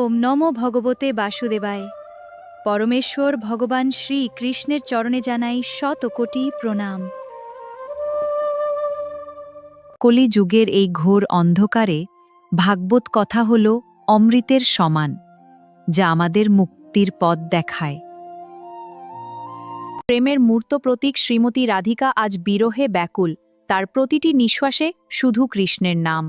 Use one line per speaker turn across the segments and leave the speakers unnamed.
ওম নমো ভগবতে বাসুদেবায়। পরমেশ্বর ভগবান শ্রী কৃষ্ণের চরণে জানাই শত কোটি প্রণাম। কলিযুগের এই ঘোর অন্ধকারে ভাগবত কথা হল অমৃতের সমান, যা আমাদের মুক্তির পথ দেখায়। প্রেমের মূর্ত প্রতীক শ্রীমতী রাধিকা আজ বিরহে ব্যাকুল, তার প্রতিটি নিঃশ্বাসে শুধু কৃষ্ণের নাম।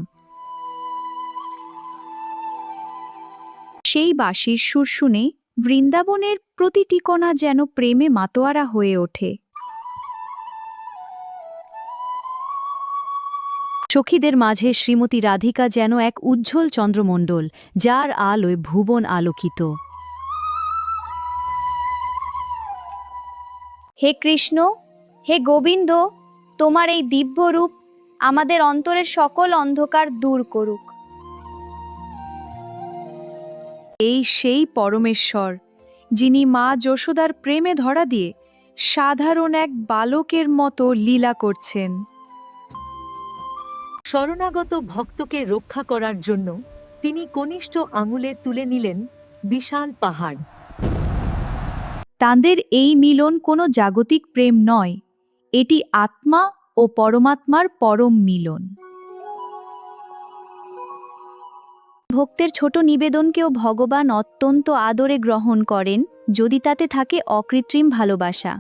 সেই বাঁশির সুর শুনে বৃন্দাবনের প্রতিটি কণা যেন প্রেমে মাতোয়ারা হয়ে ওঠে। সখীদের মাঝে শ্রীমতী রাধিকা যেন এক উজ্জ্বল চন্দ্রমণ্ডল, যার আলোয় ভুবন আলোকিত। হে কৃষ্ণ, হে গোবিন্দ, তোমার এই দিব্য রূপ আমাদের অন্তরের সকল অন্ধকার দূর করুক। এই সেই পরমেশ্বর, যিনি মা যশোদার প্রেমে ধরা দিয়ে সাধারণ এক বালকের মতো লীলা করছেন।
শরণাগত ভক্তকে রক্ষা করার জন্য তিনি কনিষ্ঠ আঙুলে তুলে নিলেন বিশাল পাহাড়।
তাঁদের এই মিলন কোনো জাগতিক প্রেম নয়, এটি আত্মা ও পরমাত্মার পরম মিলন। ভক্তের ছোট নিবেদনকেও ভগবান অত্যন্ত আদরে গ্রহণ করেন, যদি তাতে থাকে অকৃত্রিম ভালোবাসা।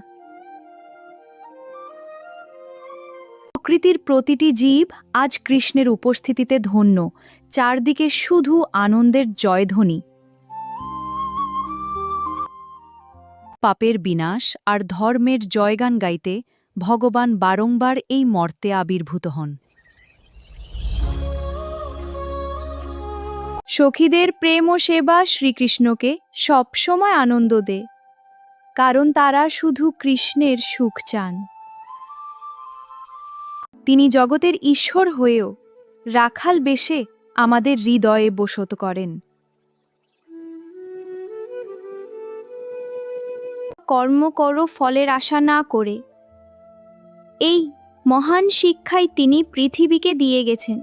প্রকৃতির প্রতিটি জীব আজ কৃষ্ণের উপস্থিতিতে ধন্য, চারদিকে শুধু আনন্দের জয়ধ্বনি। পাপের বিনাশ আর ধর্মের জয়গান গাইতে ভগবান বারংবার এই মর্তে আবির্ভূত হন। সখীদের প্রেম ও সেবা শ্রীকৃষ্ণকে সবসময় আনন্দ দেয়, কারণ তারা শুধু কৃষ্ণের সুখ চান। তিনি জগতের ঈশ্বর হয়েও রাখাল বেশে আমাদের হৃদয়ে বসত করেন। কর্ম করো ফলের আশা না করে, এই মহান শিক্ষাই তিনি পৃথিবীকে দিয়ে গেছেন।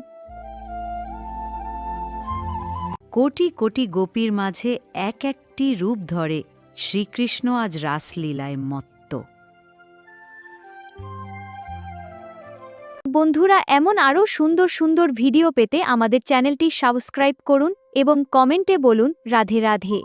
কোটি কোটি গোপীর মাঝে এক একটি রূপ ধরে শ্রীকৃষ্ণ আজ রাসলীলায় মত্ত।
বন্ধুরা, এমন আরও সুন্দর সুন্দর ভিডিও পেতে আমাদের চ্যানেলটি সাবস্ক্রাইব করুন এবং কমেন্টে বলুন রাধে রাধে।